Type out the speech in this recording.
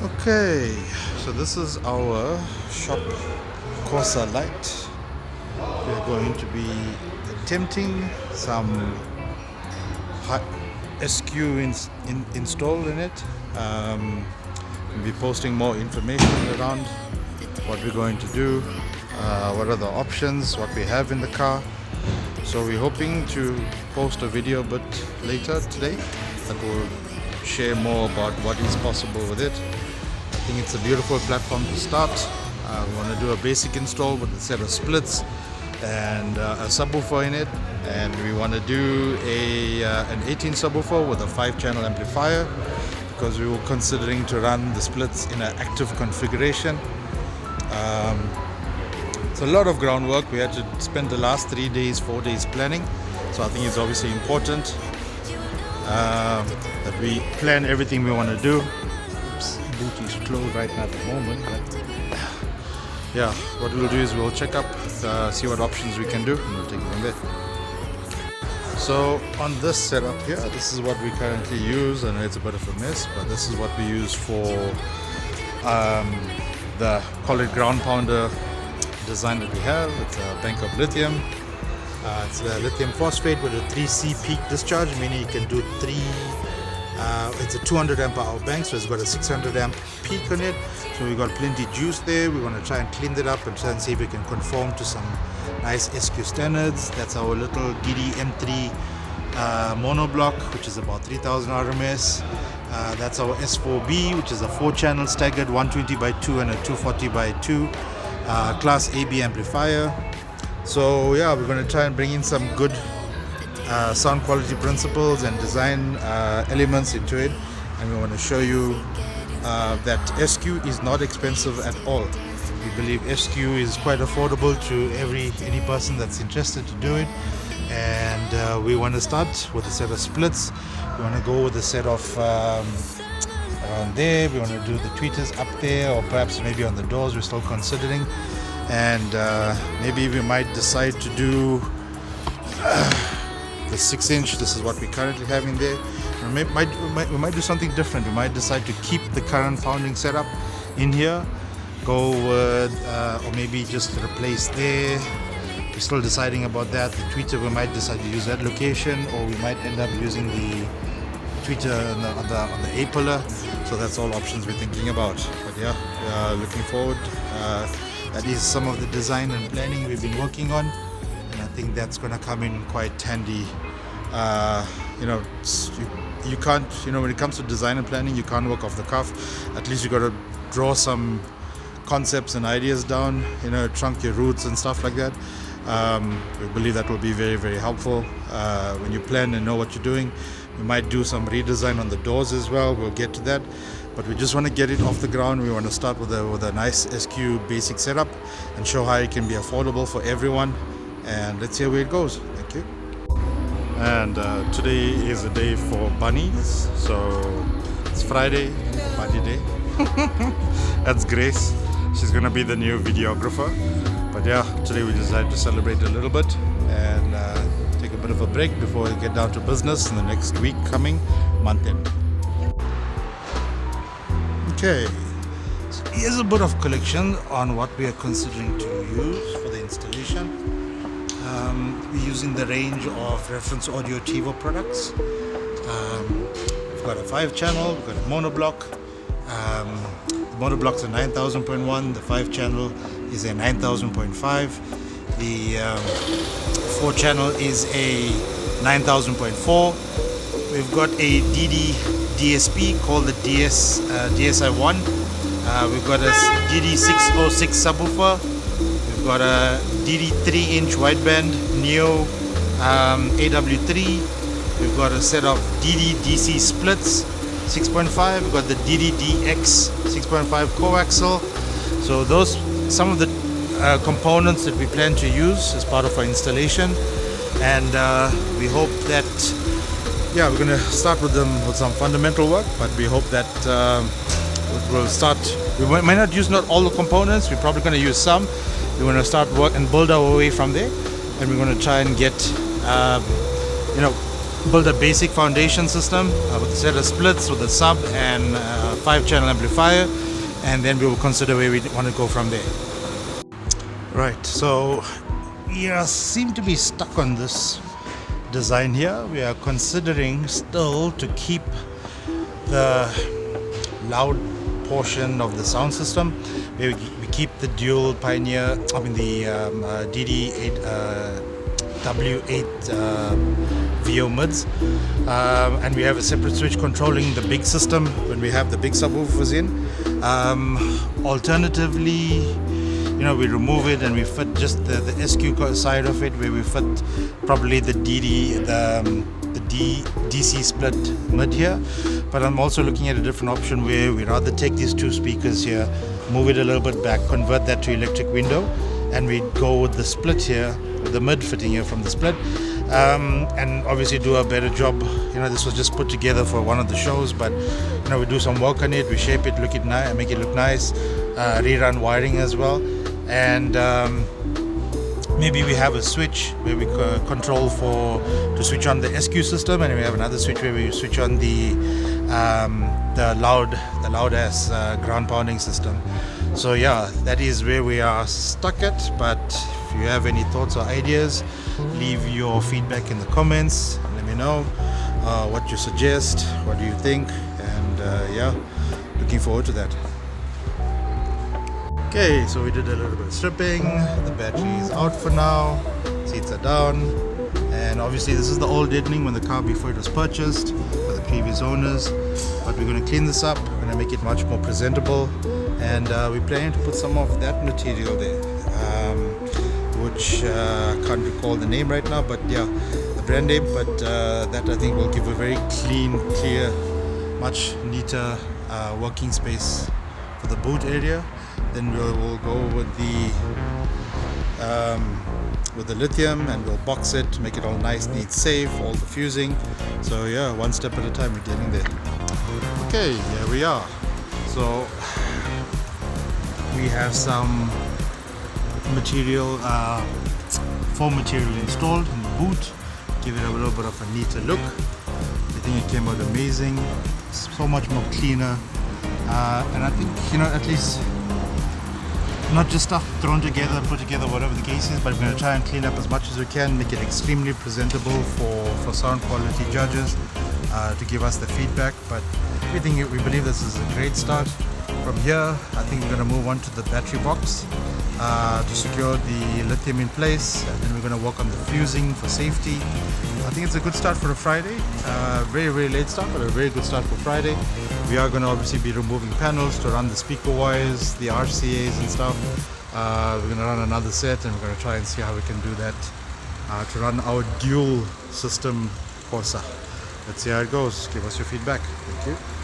Okay, so this is our shop Corsa Lite. We're going to be attempting some SQ installed in it. We'll be posting more information around what we're going to do, what are the options, what we have in the car. So we're hoping to post a video a bit later today that will share more about what is possible with it. I think it's a beautiful platform to start. We want to do a basic install with a set of splits and a subwoofer in it, and we want to do an 18 subwoofer with a 5-channel amplifier because we were considering to run the splits in an active configuration. It's a lot of groundwork. We had to spend the last 4 days planning, so I think it's obviously important that we plan everything we want to do. Boot is closed right now at the moment, but yeah, what we'll do is we'll check up, see what options we can do, and we'll take it from there. So on this setup here, this is what we currently use. I know it's a bit of a mess, but this is what we use for the, call it, ground pounder design that we have. It's a bank of lithium. It's a lithium phosphate with a 3C peak discharge, meaning you can do it's a 200 amp hour bank, so it's got a 600 amp peak on it. So we got plenty juice there. We want to try and clean that up and try and see if we can conform to some nice SQ standards. That's our little DD M3 monoblock, which is about 3000 RMS. That's our S4B, which is a 4-channel staggered 120 by 2 and a 240 by 2 class AB amplifier. So yeah, we're going to try and bring in some good sound quality principles and design elements into it, and we want to show you that SQ is not expensive at all. We believe SQ is quite affordable to any person that's interested to do it, and we want to start with a set of splits. We want to go with a set of around there. We want to do the tweeters up there, or perhaps maybe on the doors. We're still considering, and maybe we might decide to do the 6-inch. This is what we currently have in there. We might do something different. We might decide to keep the current founding setup in here, go with or maybe just replace there. We're still deciding about that. The tweeter, we might decide to use that location, or we might end up using the tweeter on the A pillar. So that's all options we're thinking about. But yeah, looking forward. That is some of the design and planning we've been working on, and I think that's going to come in quite handy. You can't, when it comes to design and planning, you can't work off the cuff. At least you got to draw some concepts and ideas down, trunk your roots and stuff like that. We believe that will be very, very helpful when you plan and know what you're doing. We might do some redesign on the doors as well. We'll get to that, but we just want to get it off the ground. We want to start with a nice SQ basic setup and show how it can be affordable for everyone, and let's see where it goes. Thank you. And today is a day for bunnies, so it's Friday, bunny day. That's Grace. She's gonna be the new videographer. But yeah, today we decided to celebrate a little bit and take a bit of a break before we get down to business in the next week coming, month end. Okay, so here's a bit of collection on what we are considering to use for the installation. We're using the range of reference audio TiVo products. We've got a 5-channel, we've got a monoblock. The monoblock's a 9000.1, the 5-channel is a 9000.5, the 4-channel is a 9000.4. We've got a DD DSP called the DSI1. We've got a DD606 subwoofer. We've got a DD 3-inch wideband Neo AW3. We've got a set of DD DC splits 6.5. We've got the DD DX 6.5 coaxial. So those some of the components that we plan to use as part of our installation, and we hope that we're going to start with some fundamental work, but we hope that we'll start. We might not use all the components. We're probably going to use some. We're going to start work and build our way from there, and we're going to try and get build a basic foundation system with a set of splits with a sub and 5-channel amplifier, and then we will consider where we want to go from there. Right, so we seem to be stuck on this design here. We are considering still to keep the loud portion of the sound system. We keep the dual Pioneer, the DD8 W8 VO mids, and we have a separate switch controlling the big system when we have the big subwoofers in. Alternatively, we remove it and we fit just the SQ side of it, where we fit probably the DC split mid here. But I'm also looking at a different option where we rather take these two speakers here, move it a little bit back, convert that to electric window, and we go with the split here, the mid fitting here from the split, and obviously do a better job. This was just put together for one of the shows, but we do some work on it, we shape it, make it look nice, rerun wiring as well, and maybe we have a switch where we control to switch on the SQ system, and we have another switch where we switch on the loud ass ground pounding system. So yeah, that is where we are stuck at. But if you have any thoughts or ideas, leave your feedback in the comments. Let me know what you suggest, what do you think, and yeah, looking forward to that. Okay, so we did a little bit of stripping. The battery is out for now, seats are down, and obviously this is the old deadening when the car before it was purchased by the previous owners. But we're going to clean this up, we're going to make it much more presentable, and we're planning to put some of that material there, which I can't recall the name right now, but yeah, the brand name, but that I think will give a very clean, clear, much neater working space for the boot area. Then we'll go with the lithium, and we'll box it, make it all nice, neat, safe, all the fusing. So yeah, one step at a time, we're getting there. Okay, here we are. So we have some material, foam material installed in the boot, give it a little bit of a neater look. I think it came out amazing, so much more cleaner, and I think at least not just stuff thrown together, put together, whatever the case is, but we're going to try and clean up as much as we can, make it extremely presentable for sound quality judges to give us the feedback. But we believe this is a great start. From here, I think we're going to move on to the battery box to secure the lithium in place, and then we're going to work on the fusing for safety. I think it's a good start for a Friday. Very, very late start, but a very good start for Friday. We are going to obviously be removing panels to run the speaker wires, the RCAs and stuff. We're going to run another set, and we're going to try and see how we can do that to run our dual system Corsa. Let's see how it goes. Give us your feedback. Thank you.